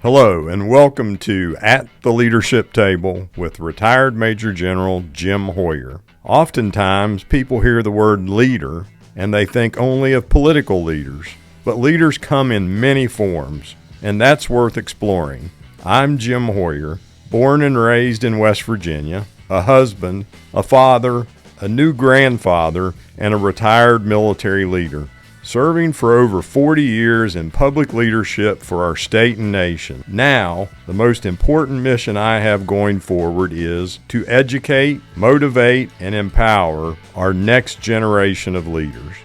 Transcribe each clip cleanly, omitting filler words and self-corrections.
Hello and welcome to At the Leadership Table with retired Major General Jim Hoyer. Oftentimes people hear the word leader and they think only of political leaders, but leaders come in many forms, and that's worth exploring. I'm Jim Hoyer, born and raised in West Virginia, a husband, a father, a new grandfather, and a retired military leader, serving for over 40 years in public leadership for our state and nation. Now, the most important mission I have going forward is to educate, motivate, and empower our next generation of leaders.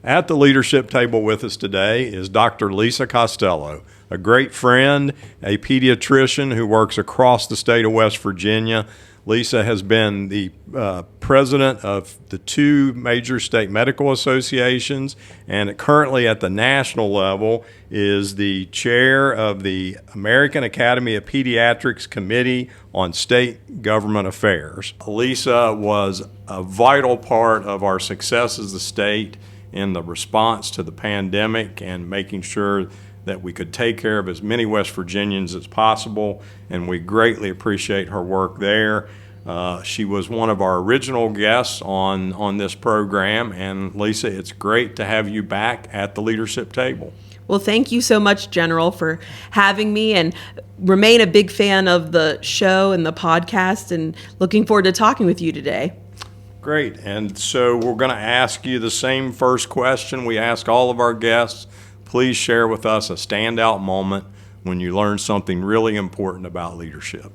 At the leadership table with us today is Dr. Lisa Costello, a great friend, a pediatrician who works across the state of West Virginia. Lisa has been the president of the two major state medical associations, and currently at the national level is the chair of the American Academy of Pediatrics Committee on State Government Affairs. Lisa was a vital part of our success as a state in the response to the pandemic and making sure that we could take care of as many West Virginians as possible, and we greatly appreciate her work there. She was one of our original guests on this program, and Lisa, it's great to have you back at the leadership table. Well, thank you so much, General, for having me, and remain a big fan of the show and the podcast, and looking forward to talking with you today. Great, and so we're going to ask you the same first question we ask all of our guests. Please share with us a standout moment when you learned something really important about leadership.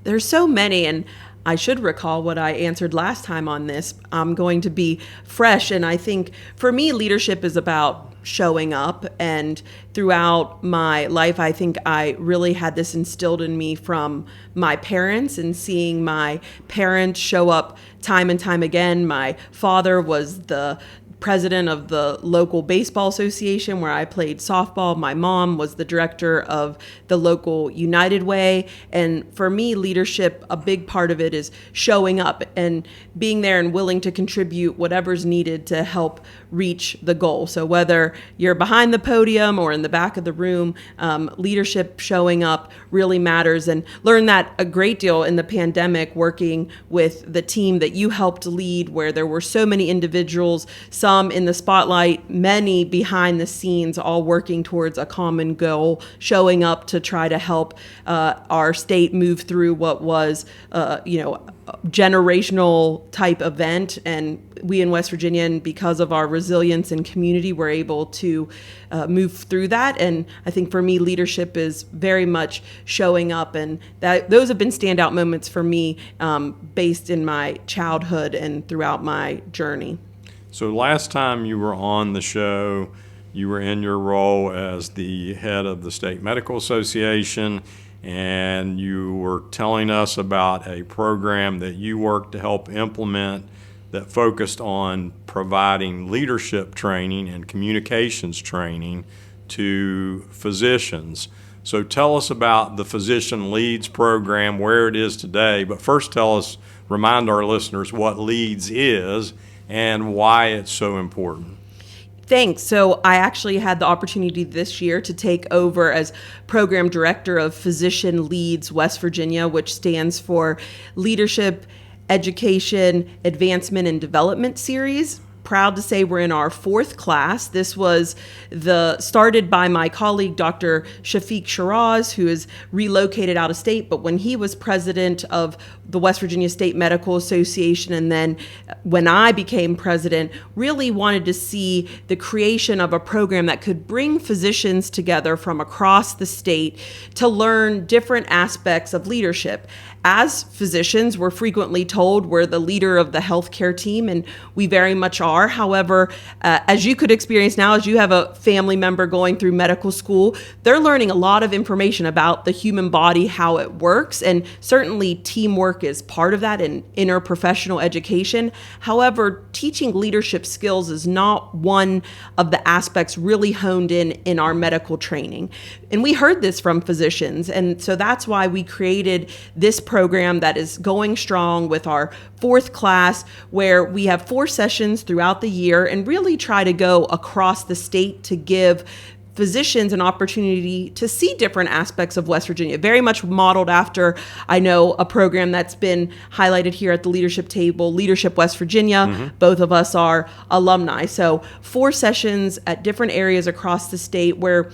There's so many, and I should recall what I answered last time on this. I'm going to be fresh, and I think for me, leadership is about showing up, and throughout my life, I think I really had this instilled in me from my parents, and seeing my parents show up time and time again. My father was the president of the local baseball association where I played softball. My mom was the director of the local United Way. And for me, leadership, a big part of it is showing up and being there and willing to contribute whatever's needed to help reach the goal. So whether you're behind the podium or in the back of the room, leadership showing up really matters, and learned that a great deal in the pandemic working with the team that you helped lead, where there were so many individuals, some in the spotlight, many behind the scenes, all working towards a common goal, showing up to try to help our state move through what was, generational type event. And we in West Virginia, and because of our resilience and community, were able to move through that. And I think for me, leadership is very much showing up, and those have been standout moments for me based in my childhood and throughout my journey. So last time you were on the show, you were in your role as the head of the State Medical Association, and you were telling us about a program that you worked to help implement that focused on providing leadership training and communications training to physicians. So tell us about the Physician Leads program, where it is today, but first remind our listeners what Leads is and why it's so important. Thanks. So I actually had the opportunity this year to take over as program director of Physician Leads West Virginia, which stands for Leadership, Education, Advancement, and Development Series. Proud to say we're in our fourth class. This was started by my colleague, Dr. Shafiq Shiraz, who is relocated out of state, but when he was president of the West Virginia State Medical Association, and then when I became president, really wanted to see the creation of a program that could bring physicians together from across the state to learn different aspects of leadership. As physicians, we're frequently told we're the leader of the healthcare team, and we very much are. However, as you could experience now, as you have a family member going through medical school, they're learning a lot of information about the human body, how it works, and certainly teamwork is part of that in interprofessional education. However, teaching leadership skills is not one of the aspects really honed in our medical training. And we heard this from physicians, and so that's why we created this program that is going strong with our fourth class, where we have 4 sessions throughout throughout the year and really try to go across the state to give physicians an opportunity to see different aspects of West Virginia, very much modeled after, I know, a program that's been highlighted here at the leadership table, Leadership West Virginia. Mm-hmm. Both of us are alumni. So 4 sessions at different areas across the state where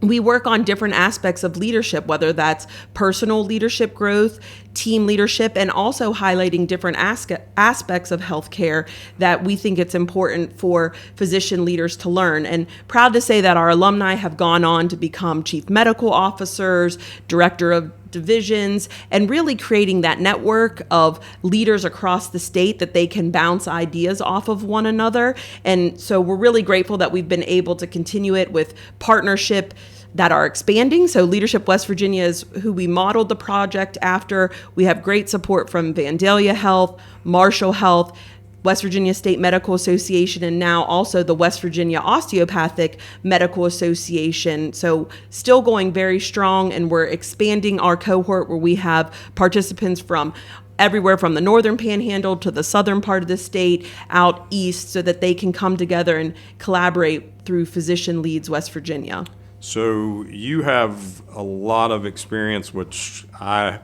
we work on different aspects of leadership, whether that's personal leadership growth, team leadership, and also highlighting different aspects of healthcare that we think it's important for physician leaders to learn. And proud to say that our alumni have gone on to become chief medical officers, director of divisions, and really creating that network of leaders across the state that they can bounce ideas off of one another. And so we're really grateful that we've been able to continue it with partnership that are expanding. So Leadership West Virginia is who we modeled the project after. We have great support from Vandalia Health, Marshall Health, West Virginia State Medical Association, and now also the West Virginia Osteopathic Medical Association. So still going very strong, and we're expanding our cohort where we have participants from everywhere from the northern panhandle to the southern part of the state out east so that they can come together and collaborate through Physician Leads West Virginia. So you have a lot of experience, which I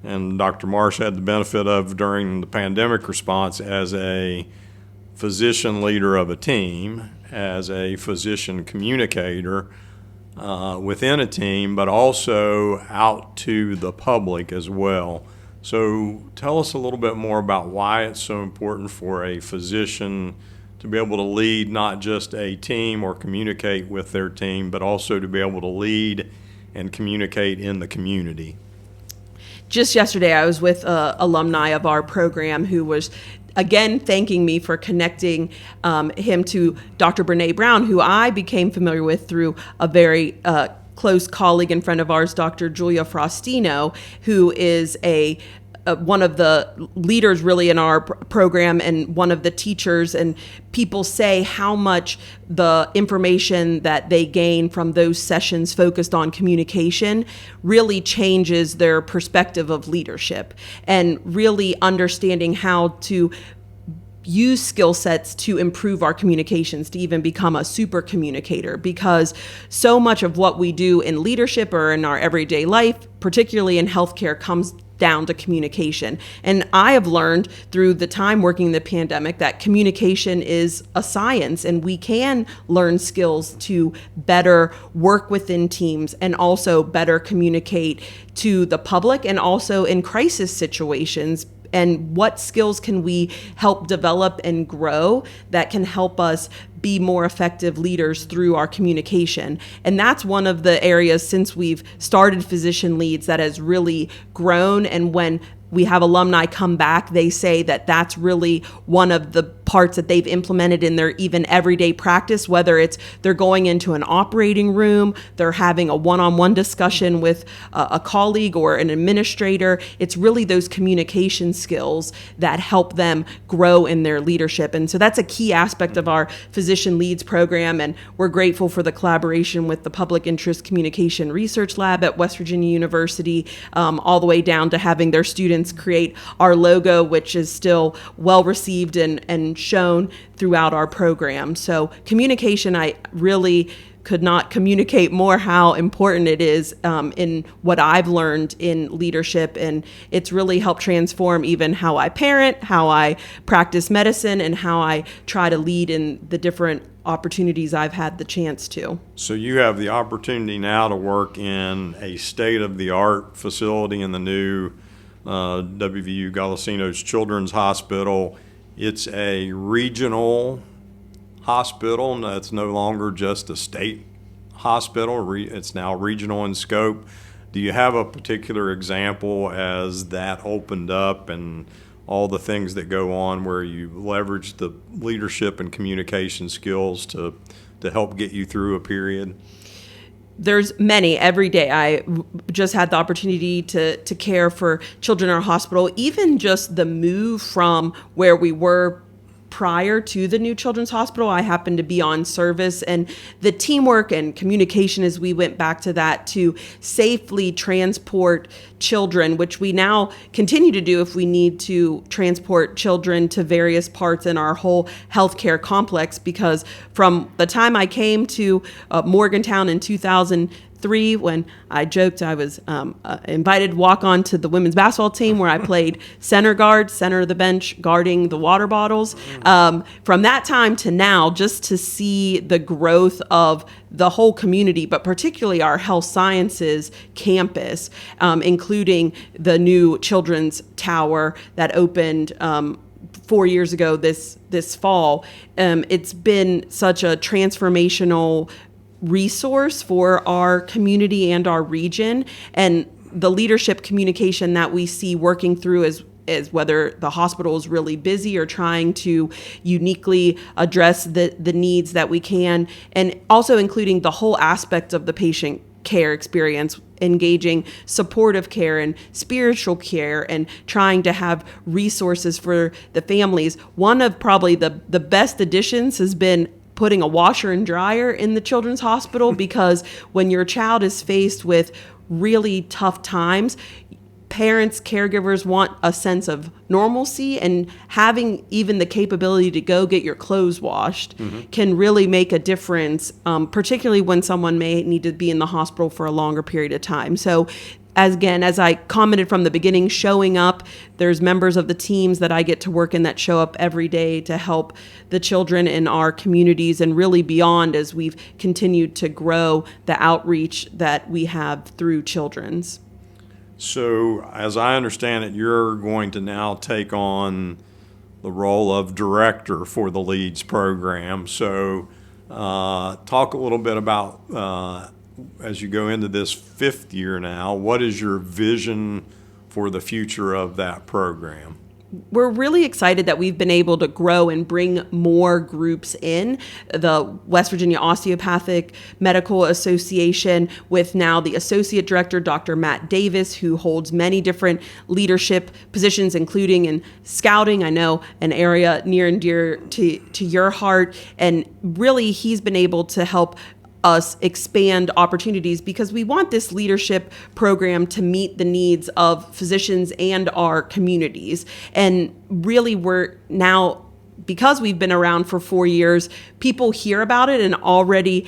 and Dr. Marsh had the benefit of during the pandemic response as a physician leader of a team, as a physician communicator within a team, but also out to the public as well. So tell us a little bit more about why it's so important for a physician to be able to lead not just a team or communicate with their team, but also to be able to lead and communicate in the community. Just yesterday, I was with alumni of our program who was, again, thanking me for connecting him to Dr. Brene Brown, who I became familiar with through a very close colleague and friend of ours, Dr. Julia Frostino, who is one of the leaders really in our program and one of the teachers. And people say how much the information that they gain from those sessions focused on communication really changes their perspective of leadership and really understanding how to use skill sets to improve our communications, to even become a super communicator, because so much of what we do in leadership or in our everyday life, particularly in healthcare, comes down to communication. And I have learned through the time working in the pandemic that communication is a science, and we can learn skills to better work within teams and also better communicate to the public and also in crisis situations. And what skills can we help develop and grow that can help us be more effective leaders through our communication? And that's one of the areas since we've started Physician Leads that has really grown. And when we have alumni come back, they say that that's really one of the parts that they've implemented in their even everyday practice, whether it's they're going into an operating room, they're having a one-on-one discussion with a colleague or an administrator. It's really those communication skills that help them grow in their leadership. And so that's a key aspect of our Physician Leads program. And we're grateful for the collaboration with the Public Interest Communication Research Lab at West Virginia University, all the way down to having their students create our logo, which is still well received and shown throughout our program. So communication, I really could not communicate more how important it is in what I've learned in leadership. And it's really helped transform even how I parent, how I practice medicine, and how I try to lead in the different opportunities I've had the chance to. So you have the opportunity now to work in a state-of-the-art facility in the new WVU Golisino's Children's Hospital. It's a regional hospital, and it's no longer just a state hospital. It's now regional in scope. Do you have a particular example as that opened up and all the things that go on where you leverage the leadership and communication skills to help get you through a period? There's many. Every day I just had the opportunity to care for children in our hospital. Even just the move from where we were prior to the new children's hospital. I happened to be on service, and the teamwork and communication as we went back to that to safely transport children, which we now continue to do if we need to transport children to various parts in our whole healthcare complex, because from the time I came to Morgantown in 2003, when I joked I was invited to walk on to the women's basketball team where I played center guard, center of the bench, guarding the water bottles. From that time to now, just to see the growth of the whole community, but particularly our health sciences campus, including the new children's tower that opened 4 years ago this fall. It's been such a transformational resource for our community and our region, and the leadership communication that we see working through is whether the hospital is really busy or trying to uniquely address the needs that we can, and also including the whole aspect of the patient care experience, engaging supportive care and spiritual care and trying to have resources for the families. One of probably the best additions has been putting a washer and dryer in the children's hospital, because when your child is faced with really tough times, parents, caregivers want a sense of normalcy, and having even the capability to go get your clothes washed can really make a difference, particularly when someone may need to be in the hospital for a longer period of time. So as I commented from the beginning, showing up, there's members of the teams that I get to work in that show up every day to help the children in our communities and really beyond, as we've continued to grow the outreach that we have through children's. So, as I understand it, you're going to now take on the role of director for the LEADS program. So, talk a little bit about, as you go into this 5th year now, what is your vision for the future of that program? We're really excited that we've been able to grow and bring more groups in. The West Virginia Osteopathic Medical Association, with now the Associate Director, Dr. Matt Davis, who holds many different leadership positions, including in scouting, I know an area near and dear to your heart. And really, he's been able to help us expand opportunities, because we want this leadership program to meet the needs of physicians and our communities. And really, we're now, because we've been around for 4 years, people hear about it and already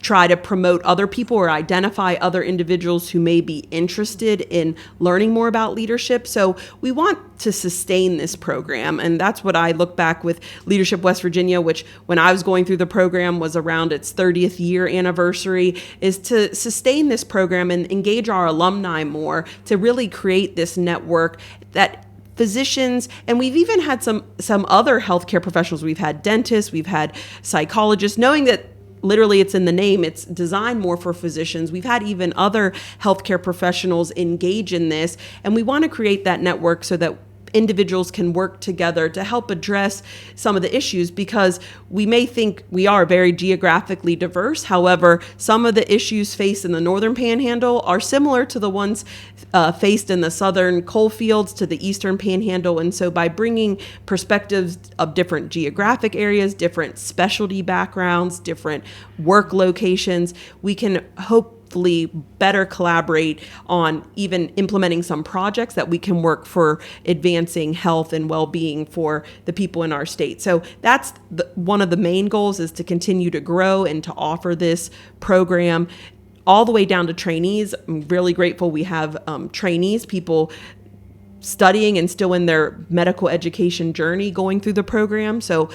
try to promote other people or identify other individuals who may be interested in learning more about leadership. So we want to sustain this program. And that's what I look back with Leadership West Virginia, which when I was going through the program was around its 30th year anniversary, is to sustain this program and engage our alumni more to really create this network that physicians, and we've even had some other healthcare professionals. We've had dentists, we've had psychologists, knowing that literally it's in the name, it's designed more for physicians. We've had even other healthcare professionals engage in this, and we want to create that network so that individuals can work together to help address some of the issues, because we may think we are very geographically diverse. However, some of the issues faced in the Northern Panhandle are similar to the ones faced in the Southern coal fields to the Eastern Panhandle. And so by bringing perspectives of different geographic areas, different specialty backgrounds, different work locations, we can hopefully better collaborate on even implementing some projects that we can work for advancing health and well-being for the people in our state. So that's one of the main goals, is to continue to grow and to offer this program all the way down to trainees. I'm really grateful we have trainees, people studying and still in their medical education journey going through the program. So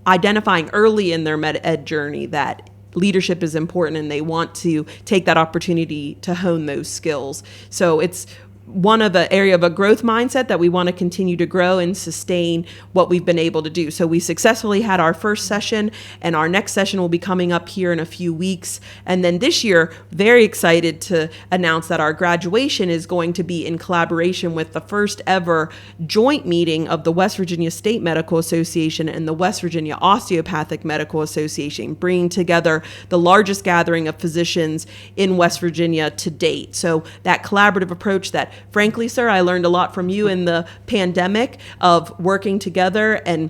identifying early in their med ed journey that leadership is important and they want to take that opportunity to hone those skills. So it's one of the area of a growth mindset that we want to continue to grow and sustain what we've been able to do. So we successfully had our first session, and our next session will be coming up here in a few weeks. And then this year, very excited to announce that our graduation is going to be in collaboration with the first ever joint meeting of the West Virginia State Medical Association and the West Virginia Osteopathic Medical Association, bringing together the largest gathering of physicians in West Virginia to date. So that collaborative approach that, frankly, sir, I learned a lot from you in the pandemic of working together and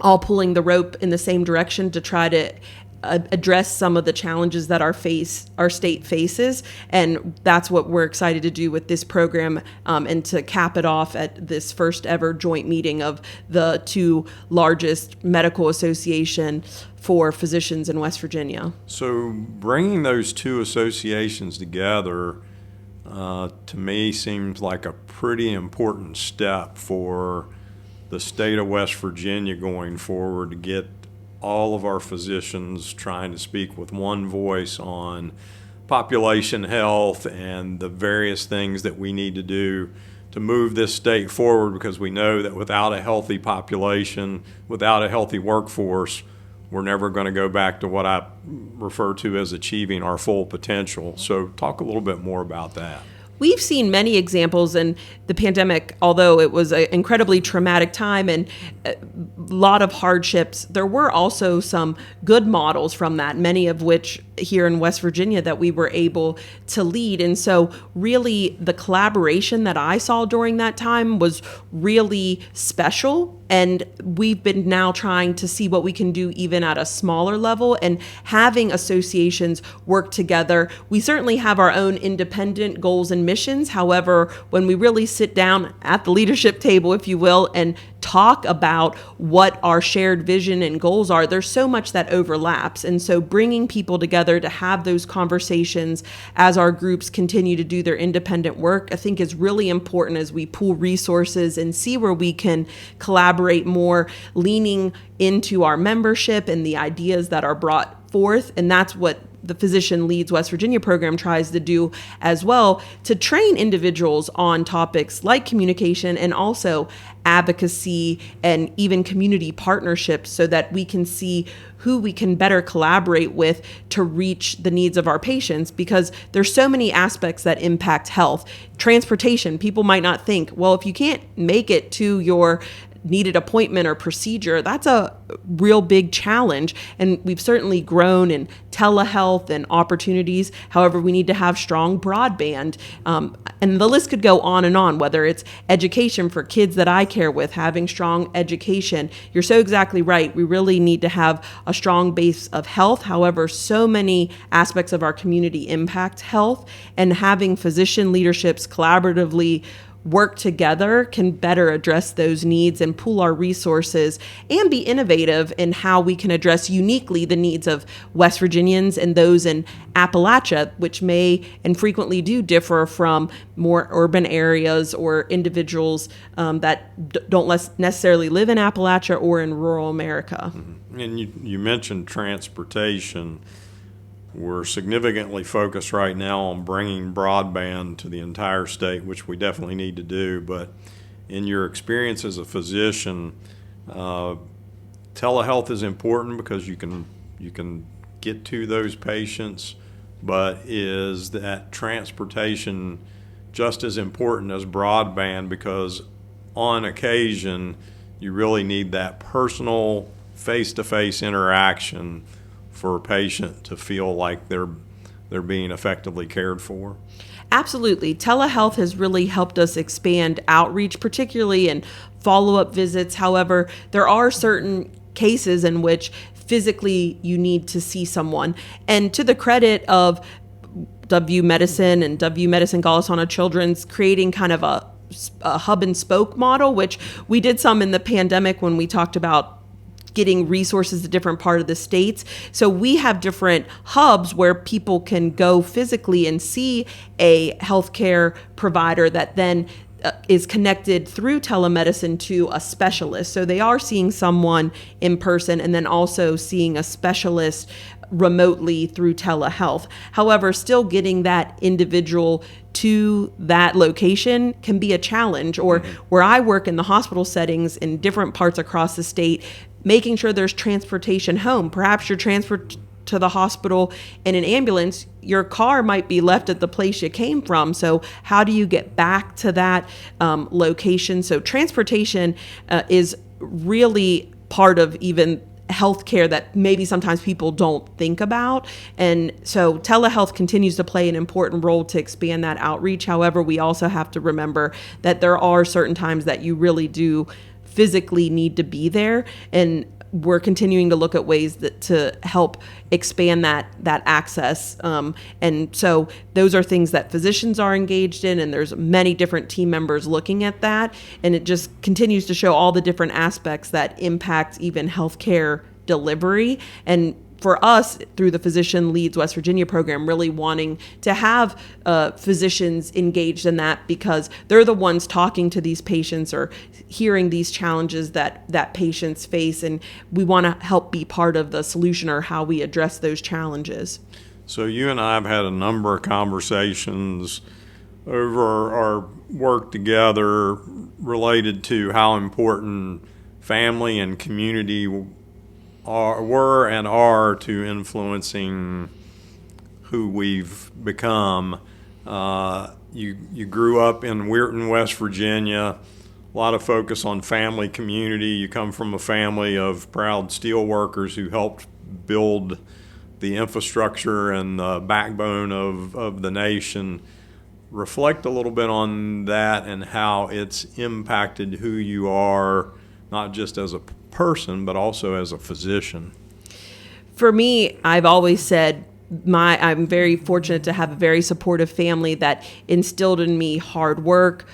all pulling the rope in the same direction to try to address some of the challenges that our state faces. And that's what we're excited to do with this program, and to cap it off at this first ever joint meeting of the two largest medical association for physicians in West Virginia. So bringing those two associations together, to me, seems like a pretty important step for the state of West Virginia going forward, to get all of our physicians trying to speak with one voice on population health and the various things that we need to do to move this state forward, because we know that without a healthy population, without a healthy workforce, we're never going to go back to what I refer to as achieving our full potential. So talk a little bit more about that. We've seen many examples in the pandemic, although it was an incredibly traumatic time and a lot of hardships. There were also some good models from that, many of which here in West Virginia that we were able to lead. And so really the collaboration that I saw during that time was really special. And we've been now trying to see what we can do even at a smaller level, and having associations work together. We certainly have our own independent goals and missions. However, when we really sit down at the leadership table, if you will, and talk about what our shared vision and goals are, there's so much that overlaps. And so bringing people together to have those conversations as our groups continue to do their independent work, I think is really important as we pool resources and see where we can collaborate more, leaning into our membership and the ideas that are brought forth. And that's what the Physician Leads West Virginia program tries to do as well, to train individuals on topics like communication and also advocacy and even community partnerships, so that we can see who we can better collaborate with to reach the needs of our patients, because there's so many aspects that impact health. Transportation, people might not think, well, if you can't make it to your needed appointment or procedure, that's a real big challenge. And we've certainly grown in telehealth and opportunities. However, we need to have strong broadband. And the list could go on, whether it's education for kids that I care with, having strong education. You're so exactly right. We really need to have a strong base of health. However, so many aspects of our community impact health, and having physician leaderships collaboratively work together can better address those needs and pool our resources and be innovative in how we can address uniquely the needs of West Virginians and those in Appalachia, which may and frequently do differ from more urban areas or individuals that don't necessarily live in Appalachia or in rural America. Mm-hmm. And you mentioned transportation. We're significantly focused right now on bringing broadband to the entire state, which we definitely need to do. But in your experience as a physician, telehealth is important because you can get to those patients, but is that transportation just as important as broadband? Because on occasion, you really need that personal face-to-face interaction for a patient to feel like they're being effectively cared for. Absolutely. Telehealth has really helped us expand outreach, particularly in follow-up visits. However, there are certain cases in which physically you need to see someone. And to the credit of W Medicine and W Medicine Golisano Children's, creating kind of a hub and spoke model, which we did some in the pandemic when we talked about getting resources to different part of the states. So we have different hubs where people can go physically and see a healthcare provider that then is connected through telemedicine to a specialist. So they are seeing someone in person and then also seeing a specialist remotely through telehealth. However, still getting that individual to that location can be a challenge. Or where I work in the hospital settings in different parts across the state, making sure there's transportation home. Perhaps you're transferred to the hospital in an ambulance, your car might be left at the place you came from. So how do you get back to that location? So transportation is really part of even healthcare that maybe sometimes people don't think about. And so telehealth continues to play an important role to expand that outreach. However, we also have to remember that there are certain times that you really do physically need to be there. And we're continuing to look at ways to help expand that access. And so those are things that physicians are engaged in, and there's many different team members looking at that. And it just continues to show all the different aspects that impact even healthcare delivery. And for us, through the Physician Leads West Virginia program, really wanting to have physicians engaged in that, because they're the ones talking to these patients or hearing these challenges that patients face, and we want to help be part of the solution or how we address those challenges. So you and I have had a number of conversations over our work together related to how important family and community were and are to influencing who we've become. You grew up in Weirton, West Virginia. A lot of focus on family, community. You come from a family of proud steel workers who helped build the infrastructure and the backbone of the nation. Reflect a little bit on that and how it's impacted who you are, not just as a person, but also as a physician. For me, I've always said I'm very fortunate to have a very supportive family that instilled in me hard work,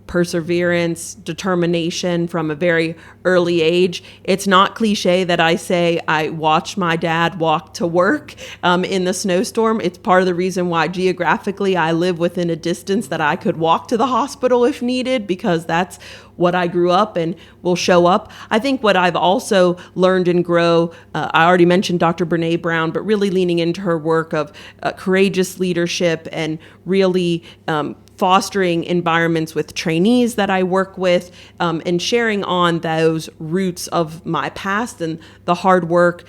perseverance, determination from a very early age. It's not cliche that I say I watched my dad walk to work in the snowstorm. It's part of the reason why geographically I live within a distance that I could walk to the hospital if needed, because that's what I grew up and will show up. I think what I've also learned and grow, I already mentioned Dr. Brene Brown, but really leaning into her work of courageous leadership and really fostering environments with trainees that I work with, and sharing on those roots of my past and the hard work,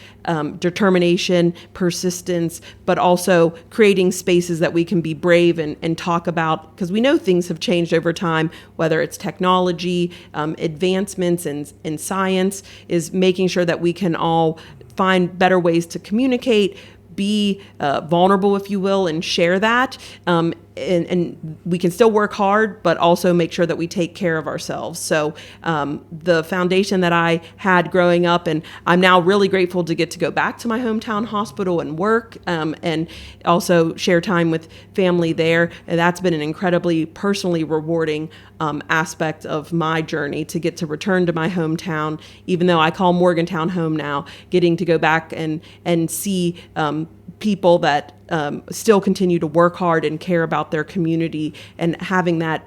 determination, persistence, but also creating spaces that we can be brave and talk about, because we know things have changed over time, whether it's technology, advancements in science, is making sure that we can all find better ways to communicate, be vulnerable, if you will, and share that. And we can still work hard, but also make sure that we take care of ourselves. So the foundation that I had growing up, and I'm now really grateful to get to go back to my hometown hospital and work, and also share time with family there. And that's been an incredibly personally rewarding aspect of my journey, to get to return to my hometown, even though I call Morgantown home now, getting to go back and see people that still continue to work hard and care about their community, and having that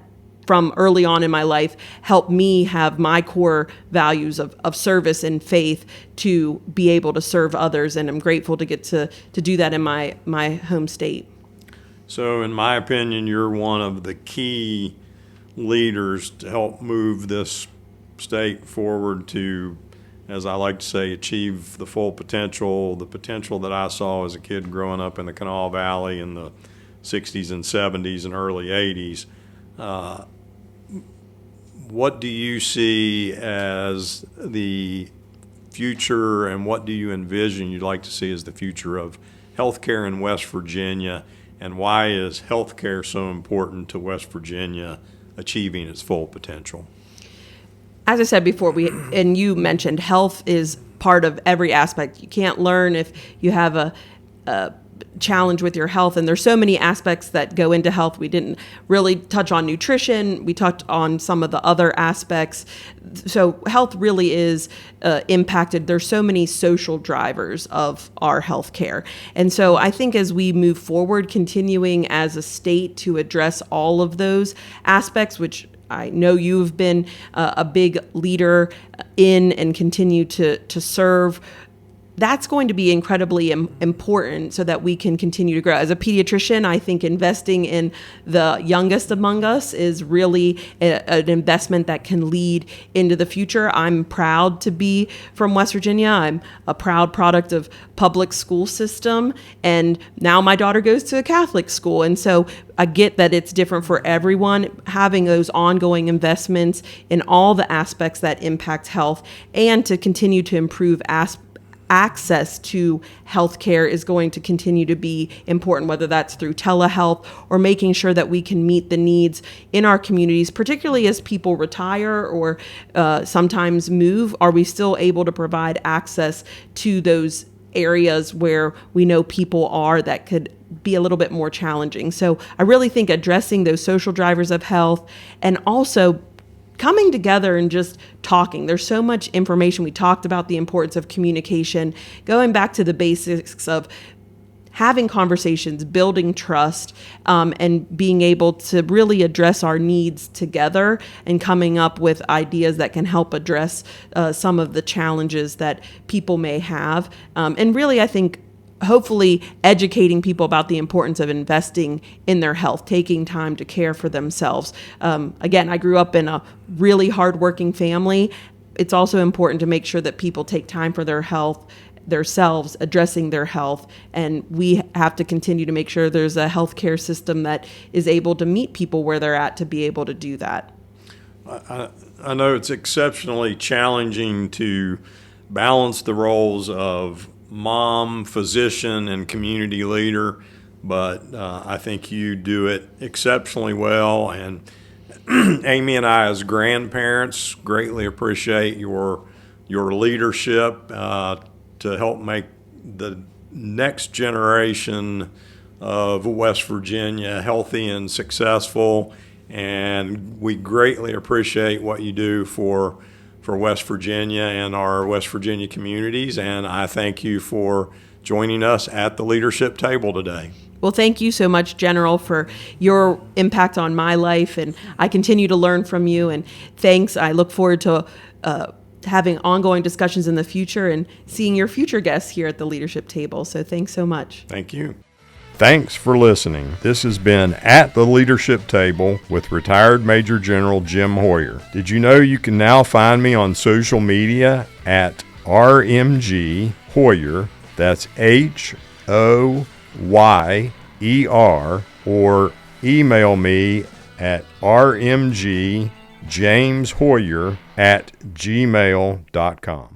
from early on in my life help me have my core values of service and faith to be able to serve others. And I'm grateful to get to do that in my home state. So in my opinion, you're one of the key leaders to help move this state forward to, as I like to say, achieve the full potential, the potential that I saw as a kid growing up in the Kanawha Valley in the 60s and 70s and early 80s. What do you see as the future, and what do you envision you'd like to see as the future of healthcare in West Virginia, and why is healthcare so important to West Virginia achieving its full potential? As I said before, and you mentioned, health is part of every aspect. You can't learn if you have a challenge with your health, and there's so many aspects that go into health. We didn't really touch on nutrition. We touched on some of the other aspects. So health really is impacted. There's so many social drivers of our healthcare. And so I think as we move forward, continuing as a state to address all of those aspects, which I know you've been a big leader in and continue to serve, that's going to be incredibly important so that we can continue to grow. As a pediatrician, I think investing in the youngest among us is really an investment that can lead into the future. I'm proud to be from West Virginia. I'm a proud product of public school system, and now my daughter goes to a Catholic school. And so I get that it's different for everyone. Having those ongoing investments in all the aspects that impact health, and to continue to improve access to healthcare is going to continue to be important, whether that's through telehealth or making sure that we can meet the needs in our communities, particularly as people retire or sometimes move. Are we still able to provide access to those areas where we know people are that could be a little bit more challenging? So I really think addressing those social drivers of health and also coming together and just talking. There's so much information. We talked about the importance of communication, going back to the basics of having conversations, building trust, and being able to really address our needs together and coming up with ideas that can help address some of the challenges that people may have. And really, I think hopefully educating people about the importance of investing in their health, taking time to care for themselves. Again, I grew up in a really hardworking family. It's also important to make sure that people take time for their health, themselves, addressing their health, and we have to continue to make sure there's a healthcare system that is able to meet people where they're at to be able to do that. I know it's exceptionally challenging to balance the roles of mom, physician, and community leader, but I think you do it exceptionally well. And Amy and I, as grandparents, greatly appreciate your leadership to help make the next generation of West Virginia healthy and successful. And we greatly appreciate what you do for West Virginia and our West Virginia communities. And I thank you for joining us at the leadership table today. Well, thank you so much, General, for your impact on my life. And I continue to learn from you. And thanks. I look forward to having ongoing discussions in the future and seeing your future guests here at the leadership table. So thanks so much. Thank you. Thanks for listening. This has been At the Leadership Table with retired Major General Jim Hoyer. Did you know you can now find me on social media at RMG Hoyer? That's HOYER, or email me at rmgjameshoyer@gmail.com.